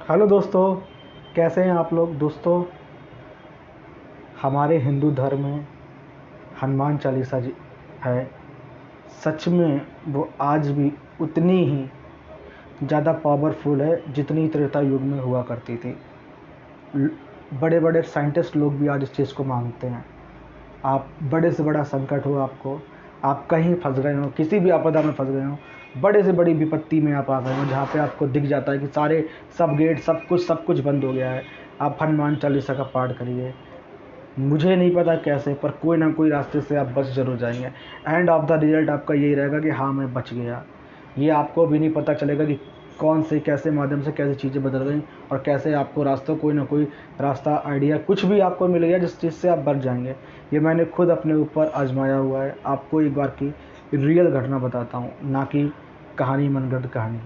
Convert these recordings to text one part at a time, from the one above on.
Hello दोस्तों, कैसे हैं आप लोग। दोस्तों, हमारे हिंदू धर्म में हनुमान चालीसा जी है। सच में वो आज भी उतनी ही ज़्यादा पावरफुल है जितनी त्रेता युग में हुआ करती थी। बड़े बड़े साइंटिस्ट लोग भी आज इस चीज़ को मानते हैं। आप बड़े से बड़ा संकट हो आपको, आप कहीं फंस गए हो, किसी भी आपदा में फंस गए हो, बड़े से बड़ी विपत्ति में आप आ गए हो जहाँ पे आपको दिख जाता है कि सारे सब गेट सब कुछ बंद हो गया है, आप हनुमान चालीसा का पाठ करिए। मुझे नहीं पता कैसे, पर कोई ना कोई रास्ते से आप बच जरूर जाएंगे। एंड ऑफ द रिजल्ट आपका यही रहेगा कि हाँ, मैं बच गया। ये आपको भी नहीं पता चलेगा कि कौन से कैसे माध्यम से कैसी चीज़ें बदल गई और कैसे आपको रास्ता, कोई ना कोई रास्ता, आइडिया कुछ भी आपको मिल गया जिस चीज़ से आप बच जाएंगे। ये मैंने खुद अपने ऊपर आजमाया हुआ है। आपको एक बार की रियल घटना बताता हूँ, ना कि कहानी, मनगढ़ंत कहानी,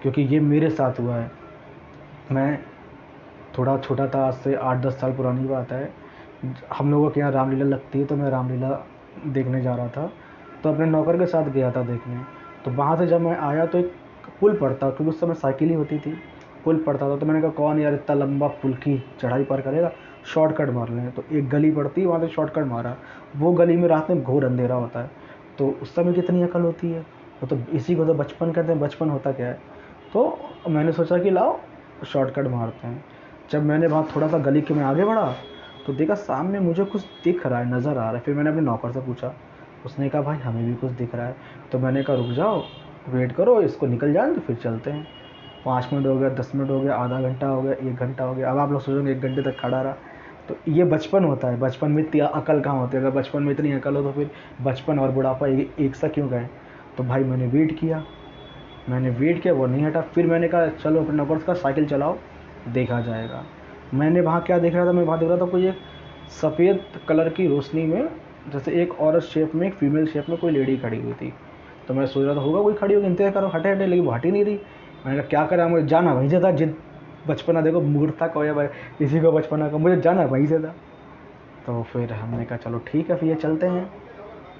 क्योंकि ये मेरे साथ हुआ है। मैं थोड़ा छोटा था, आज से 8-10 साल पुरानी बात है। हम लोगों के यहाँ रामलीला लगती है, तो मैं रामलीला देखने जा रहा था। तो अपने नौकर के साथ गया था देखने। तो वहाँ से जब मैं आया तो एक पुल पड़ता, क्योंकि उस समय साइकिल ही होती थी, पुल पड़ता था। तो मैंने कहा कौन यार इतना लंबा पुल की चढ़ाई पार करेगा, शॉर्टकट मार लें। तो एक गली पड़ती है, वहाँ से शॉर्टकट मारा। वो गली में रात में घोर अंधेरा होता है। तो उस समय कितनी अकल होती है, वो तो इसी को तो बचपन कहते हैं। बचपन होता क्या है। तो मैंने सोचा कि लाओ शॉर्टकट मारते हैं। जब मैंने वहाँ थोड़ा सा गली के में आगे बढ़ा तो देखा सामने मुझे कुछ दिख रहा है, नज़र आ रहा है। फिर मैंने अपने नौकर से पूछा, उसने कहा भाई हमें भी कुछ दिख रहा है। तो मैंने कहा रुक जाओ, वेट करो, इसको निकल जाए तो फिर चलते हैं। 5 मिनट हो गया, 10 मिनट हो गया, आधा घंटा हो गया, 1 घंटा हो गया। अब आप लोग सोचोगे 1 घंटे तक खड़ा रहा। तो ये बचपन होता है। बचपन में इतनी अकल कहाँ होती है। अगर बचपन में इतनी अकल हो तो फिर बचपन और बुढ़ापा एक सा क्यों गए। तो भाई मैंने वेट किया, वो नहीं हटा। फिर मैंने कहा चलो अपने नौकर का साइकिल चलाओ, देखा जाएगा। मैंने वहाँ क्या देख रहा था, मैं वहाँ देख रहा था कोई एक सफ़ेद कलर की रोशनी में, जैसे एक औरत शेप में, एक फीमेल शेप में कोई लेडी खड़ी हुई थी। तो मैं सोच रहा था होगा कोई खड़ी होगी, इंतजार करो, हटे हटे, लेकिन वो हट ही नहीं रही। मैंने कहा क्या करा, मुझे जाना वहीं से था। जिद बचपना देखो, मूर्खता कहो या भाई इसी को बचपना का, मुझे जाना वहीं से था। तो फिर हमने कहा चलो ठीक है, फिर ये चलते हैं।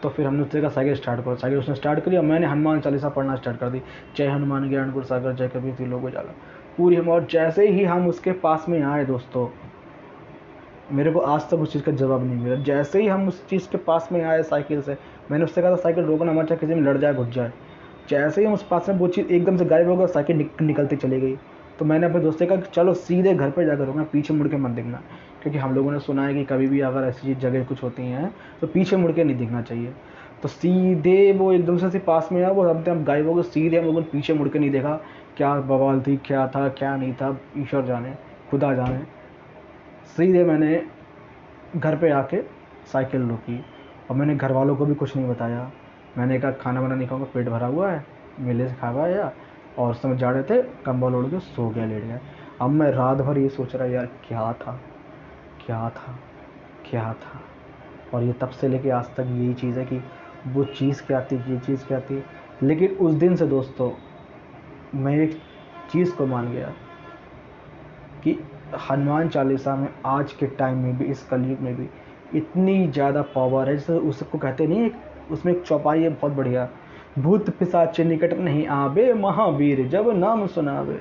तो फिर हमने उससे कहा साइकिल स्टार्ट करो। साइकिल उसने स्टार्ट करी और मैंने हनुमान चालीसा पढ़ना स्टार्ट कर दी। जय हनुमान ज्ञान गुण सागर, जय कबीर तिलोक को जाला पूरी हम। और जैसे ही हम उसके पास में आए दोस्तों, मेरे को आज तक उस चीज़ का जवाब नहीं मिला। जैसे ही हम उस चीज़ के पास में आए साइकिल से, मैंने उससे कहा था साइकिल रोकना मत, चाहे किसी में लड़ जाए घुस जाए। जैसे ही हम उस पास में, वो चीज़ एकदम से गायब हो गई, साइकिल निकलती चली गई। तो मैंने अपने दोस्त से कहा कि चलो सीधे घर पे जाकर रुकना, पीछे मुड़ के मत देखना। क्योंकि हम लोगों ने सुना है कि कभी भी अगर ऐसी जगह कुछ होती हैं तो पीछे मुड़ के नहीं देखना चाहिए। तो सीधे वो एकदम से पास में आया, वो हम गायब हो गए। सीधे हम लोगों ने पीछे मुड़ के नहीं देखा। क्या बवाल थी, क्या था क्या नहीं था, ईश्वर जाने, खुदा जाने। सीधे मैंने घर पे आके साइकिल रोकी और मैंने घर वालों को भी कुछ नहीं बताया। मैंने कहा खाना वाना नहीं खाऊंगा, पेट भरा हुआ है, मेले से खा आया। और उस समय जा रहे थे, कंबल ओढ़ के सो गया, लेट गया। अब मैं रात भर ये सोच रहा यार क्या था, क्या था, क्या था। और ये तब से लेके आज तक यही चीज़ है कि वो चीज़ क्या थी, ये चीज़ क्या थी। लेकिन उस दिन से दोस्तों मैं एक चीज़ को मान गया कि हनुमान चालीसा में आज के टाइम में भी, इस कलयुग में भी इतनी ज़्यादा पावर है। जैसे उसको कहते नहीं, उसमें एक चौपाई है बहुत बढ़िया, भूत पिशाच निकट नहीं आवे, महावीर जब नाम सुनावे,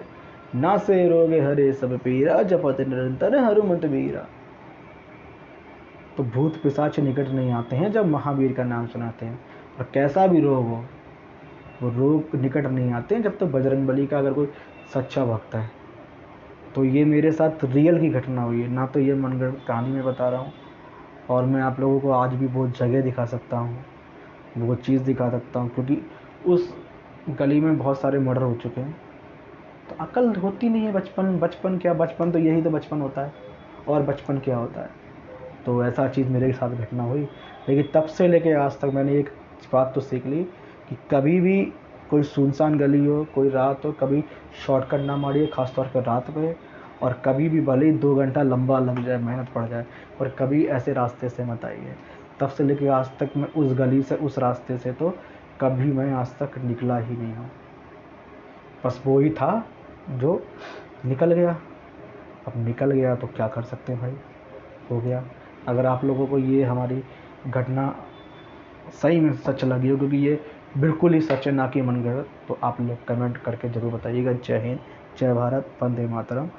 ना से रोगे हरे सब पीरा, जपत निरंतर हनुमत वीरा। तो भूत पिशाच निकट नहीं आते हैं जब महावीर का नाम सुनाते हैं। और कैसा भी रोग हो, वो रोग निकट नहीं आते हैं जब तो बजरंगबली का अगर कोई सच्चा भक्त है। तो ये मेरे साथ रियल की घटना हुई है, ना तो ये मनगढ़ंत कहानी में बता रहा हूँ। और मैं आप लोगों को आज भी बहुत जगह दिखा सकता हूँ, वो चीज़ दिखा सकता हूँ, क्योंकि उस गली में बहुत सारे मर्डर हो चुके हैं। तो अकल होती नहीं है। बचपन, बचपन क्या, बचपन तो यही तो बचपन होता है। और बचपन क्या होता है। तो ऐसा चीज़ मेरे साथ घटना हुई। लेकिन तब से लेके आज तक मैंने एक बात तो सीख ली कि कभी भी कोई सुनसान गली हो, कोई रात हो, कभी शॉर्टकट ना मारिए, ख़ासतौर पर रात में। और कभी भी भले ही 2 घंटा लंबा लग जाए, मेहनत पड़ जाए, पर कभी ऐसे रास्ते से मत आइए। तब से लेके आज तक मैं उस गली से, उस रास्ते से तो कभी मैं आज तक निकला ही नहीं हूँ। बस वो ही था जो निकल गया। अब निकल गया तो क्या कर सकते हैं भाई, हो गया। अगर आप लोगों को ये हमारी घटना सही में सच लगी हो, क्योंकि ये बिल्कुल ही सच है, ना कि मनगढ़ंत, तो आप लोग कमेंट करके ज़रूर बताइएगा। जय हिंद, जय भारत, वंदे मातरम।